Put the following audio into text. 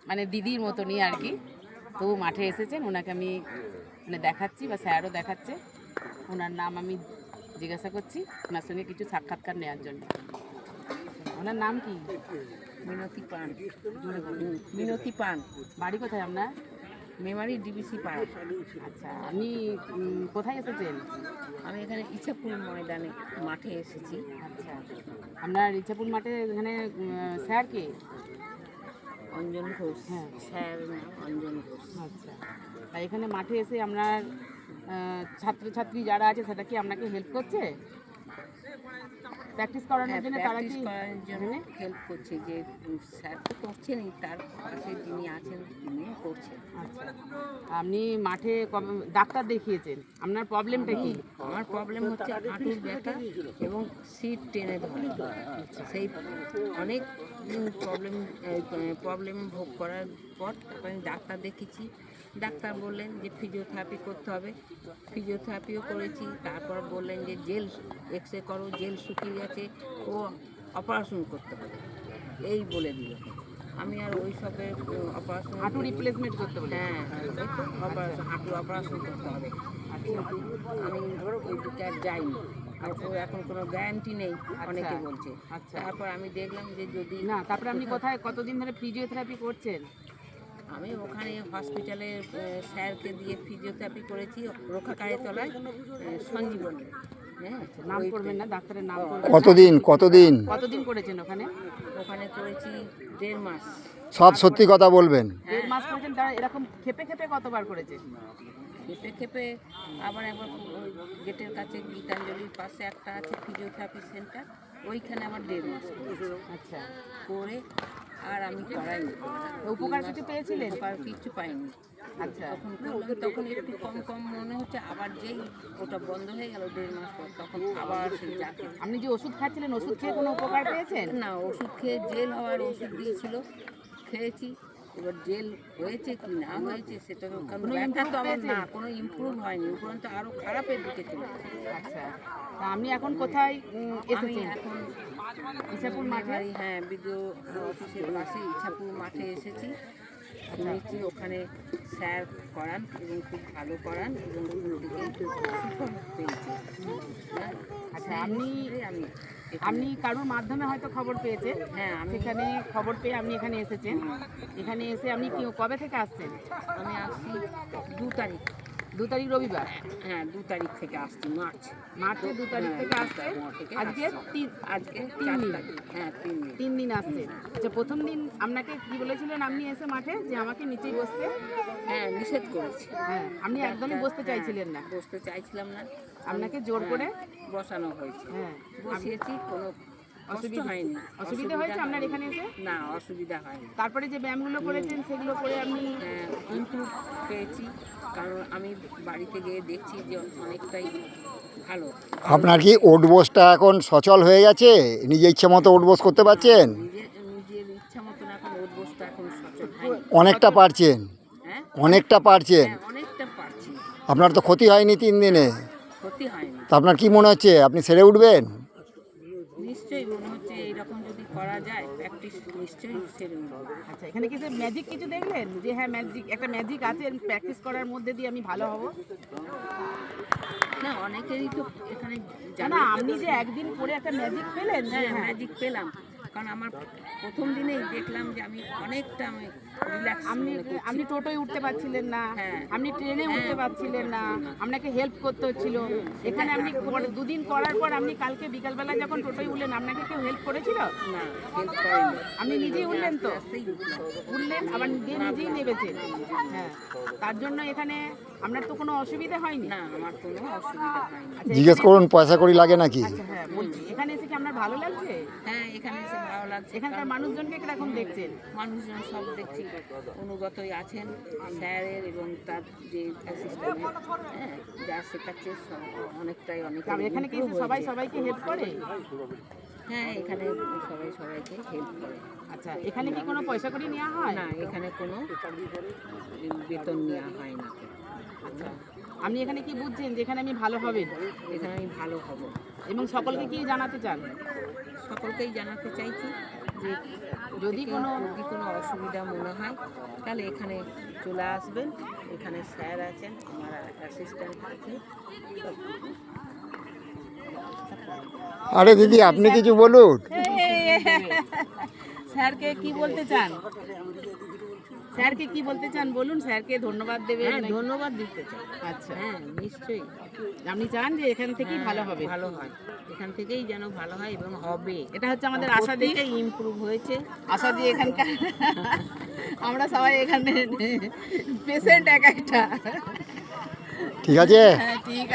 মানে দিদির মতনই আর কি। তো মাঠে এসেছেন, ওনাকে আমি মানে দেখাচ্ছি বা স্যারও দেখাচ্ছে। ওনার নাম আমি জিজ্ঞাসা করছি, ওনার সঙ্গে কিছু সাক্ষাৎকার নেওয়ার জন্য। ওনার নাম কি? মিনতি পান। মিনতি পান। বাড়ি কোথায় আপনার? মেমারি ডিবিসি পাড়া। আচ্ছা, আপনি কোথায় এসেছেন? আমি এখানে ইচ্ছাপুর ময়দানে মাঠে এসেছি। আচ্ছা, আপনার ইচ্ছাপুর মাঠে এখানে স্যার কে? অঞ্জন ঘোষ। হ্যাঁ। স্যার নাম অঞ্জন ঘোষ। আচ্ছা, তাই এখানে মাঠে এসে আপনার ছাত্রছাত্রী যারা আছে সেটা কি আপনাকে হেল্প করছে প্র্যাকটিস করানোর জন্য? তারা কি করার জন্য হেল্প করছে? যে স্যার তো করছেনই, তার পাশে যিনি আছেন তিনিও করছেন। আচ্ছা, আপনি মাঠে ডাক্তার দেখিয়েছেন, আপনার প্রবলেমটা কি? আমার প্রবলেম হচ্ছে হাঁটুর ব্যথা এবং সিট টেনে ধরে। সেই অনেক প্রবলেম ভোগ করার পর তারপরে আমি ডাক্তার দেখেছি। ডাক্তার বললেন যে ফিজিওথেরাপি করতে হবে। ফিজিওথেরাপিও করেছি। তারপর বললেন যে জেল এক্সরে করো, জেল শুকিয়ে গেছে, ও অপারেশন করতে হবে, এই বলে দিল। আমি আর ওই সবের অপারেশন, হাঁটু রিপ্লেসমেন্ট করতে বলে? হ্যাঁ, অপারেশন, হাঁটু অপারেশন করতে হবে। আচ্ছা, আমি ওই দিকে আর যাইনি। আর এখন কোনো গ্যারান্টি নেই, অনেকে বলছে। আচ্ছা, তারপর আমি দেখলাম যে যদি না, তারপরে আপনি কোথায় কতদিন ধরে ফিজিওথেরাপি করছেন? আমি ওখানে হসপিটালে স্যারকে দিয়ে ফিজিওথেরাপি করেছি, রক্ষাকারী তলায় সঞ্জীবনী। হ্যাঁ, নাম করবেন না, ডাক্তারের নাম করবেন। কতদিন করেছেন ওখানে? ওখানে করেছি 1.5 মাস। সব সত্যি কথা বলবেন। 1.5 মাস করেছেন? তারা এরকম খেপে খেপে কতবার করেছেন? খেপে খেপে আবার একবার ওই গেটের কাছে গীতাঞ্জলির পাশে একটা আছে ফিজিওথেরাপি সেন্টার, ওইখানে আমার 1.5 মাস করেছি। আচ্ছা, করে আর আমি করাইনি। উপকার কিছু পেয়েছিলেন? আর কিছু পাইনি। আচ্ছা, তখন করলাম, তখন একটু কম কম মনে হচ্ছে। আবার যেই ওটা বন্ধ হয়ে গেল 1.5 মাস পর, তখন আবার সেই যাকে আপনি যে ওষুধ খাচ্ছিলেন, ওষুধ খেয়ে কোনো উপকার পেয়েছেন? না, ওষুধ খেয়ে জেল হওয়ার ওষুধ দিয়েছিল, খেয়েছি। এবার জেল হয়েছে কি না হয়েছে সেটা তো, কারণ ব্যথা তো আমার না, কোনো ইমপ্রুভ হয়নি, উপরন্ত আরও খারাপের দিকে চলে গেছে। আচ্ছা, তা আপনি এখন কোথায় আমি এসেছেন? এখন ইচ্ছাপুর মাঠে? মেমারি, হ্যাঁ, বিডিও অফিসের পাশে ইচ্ছাপুর মাঠে এসেছি। শুনেছি ওখানে স্যার করান এবং খুব ভালো করান এবং ওখান থেকে সুফল পেয়েছি। আচ্ছা, আপনি কারোর মাধ্যমে হয়তো খবর পেয়েছেন। হ্যাঁ, আমি সেখানে খবর পেয়ে আপনি এখানে এসেছেন। এখানে এসে আপনি কবে থেকে আসছেন? আমি আসছি 2 তারিখ। 2 তারিখ রবিবার? হ্যাঁ, 2 তারিখ থেকে আসছি, মার্চে 2 তারিখ থেকে আসছেন। আজকে 3 দিন। হ্যাঁ, 3 দিন। 3 দিন আসছেন। আচ্ছা, প্রথম দিন আপনাকে কি বলেছিলেন আপনি এসে মাঠে, যে আমাকে নিচেই বসতে? হ্যাঁ, নিষেধ করেছি। হ্যাঁ, আপনি একদমই বসতে চাইছিলেন না, বসতে চাইছিলাম না, আপনাকে জোর করে বসানো হয়েছে। হ্যাঁ, বসিয়েছি, কোনো অসুবিধা হয়নি। অসুবিধা হয়েছে আপনার এখানে এসে? না, অসুবিধা হয়নি। তারপরে যে ব্যায়ামগুলো করেছেন সেগুলো করে আপনি ইমপ্রুভ পেয়েছি, কারণ আমি বাড়িতে গিয়ে দেখছি যে অনেকটাই ভালো। আপনার কি ওঠবোসটা এখন সচল হয়ে গেছে? নিজে ইচ্ছে মতো ওঠবোস করতে পারছেন? নিজের ইচ্ছা মতন এখন ওঠবোসটা এখন সচল হয়নি। অনেকটা পারছেন? হ্যাঁ, অনেকটা পারছেন? অনেকটা পারছি। আপনার তো ক্ষতি হয়নি 3 দিনে? ক্ষতি হয়নি। তা আপনার কি মনে হচ্ছে আপনি সেরে উঠবেন? নিশ্চয়ই মনে হচ্ছে এইরকম যদি করা যায় প্র্যাকটিস, নিশ্চয়ই সেরে উঠবো। আচ্ছা, এখানে কি ম্যাজিক কিছু দেখলেন, যে হ্যাঁ একটা ম্যাজিক আছে প্র্যাকটিস করার মধ্যে দিয়ে আমি ভালো হব? না, অনেকেরই তো এখানে না, আপনি যে একদিন পরে একটা ম্যাজিক পেলেন? হ্যাঁ, ম্যাজিক পেলাম, কারণ আমার প্রথম দিনেই দেখলাম যে আমি অনেকটা আমি রিল্যাক্স। আপনি টোটোয় উঠতে পারছিলেন না, হ্যাঁ, আপনি ট্রেনে উঠতে পারছিলেন না, আপনাকে হেল্প করতে হচ্ছিল। এখানে আপনি 2 দিন করার পর আপনি কালকে বিকালবেলা যখন টোটোয় উঠলেন, আপনাকে কেউ হেল্প করেছিল? না, হেল্প করেনি। আপনি নিজেই উঠলেন তো? আস্তেই উঠলাম। উঠলেন, আবার নিজেই নেবেছেন। হ্যাঁ, তার জন্য এখানে আপনার তো কোনো অসুবিধা হয়নি? না, আমার কোনো অসুবিধা হয়নি। আচ্ছা, জিজ্ঞেস করুন পয়সা করি লাগে নাকি? আচ্ছা, হ্যাঁ বলছি, এখানে এসে কি আপনার ভালো লাগছে? হ্যাঁ, এখানে এসে ভালো লাগছে। এখানকার মানুষজনকে কিরকম দেখছেন? মানুষজন সব দেখছি অনুগতই আছেন স্যারের এবং তার যে অ্যাসিস্ট্যান্ট, হ্যাঁ, যা শেখাচ্ছে অনেকটাই এখানে কি এসে সবাইকে হেল্প করে? হ্যাঁ, এখানে সবাই সবাইকে হেল্প করে। আচ্ছা, এখানে কি কোনো পয়সা করি নেওয়া হয়? না, এখানে কোনো বেতন নেওয়া হয় না। আচ্ছা, আপনি এখানে কি বুঝছেন যে এখানে আমি ভালো হবেন? এখানে আমি ভালো হব এবং সকলকে কি জানাতে চান? সকলকেই জানাতে চাইছি যে যদি কোনো- যদি কোনো অসুবিধা মনে হয় তাহলে এখানে চলে আসবেন, এখানে স্যার আছেন, আমার অ্যাসিস্ট্যান্ট আছে। আরে দিদি আপনি কিছু বলুন। স্যারকে কি বলতে চান? স্যারকে কি বলতে চান বলুন, স্যারকে ধন্যবাদ দেবেন হ্যাঁ, নাকি? ধন্যবাদ দিতে চাই। আচ্ছা, হ্যাঁ, নিশ্চয়ই আপনি চান যে এখান থেকেই ভালো হবে? ভালো হয়, এখান থেকেই যেন ভালো হয় এবং হবে। এটা হচ্ছে আমাদের আশা দিয়ে, ইমপ্রুভ হয়েছে। আশা দিয়ে এখানকার আমরা সবাই এখানে পেশেন্ট এক একটা। ঠিক আছে। হ্যাঁ, ঠিক আছে।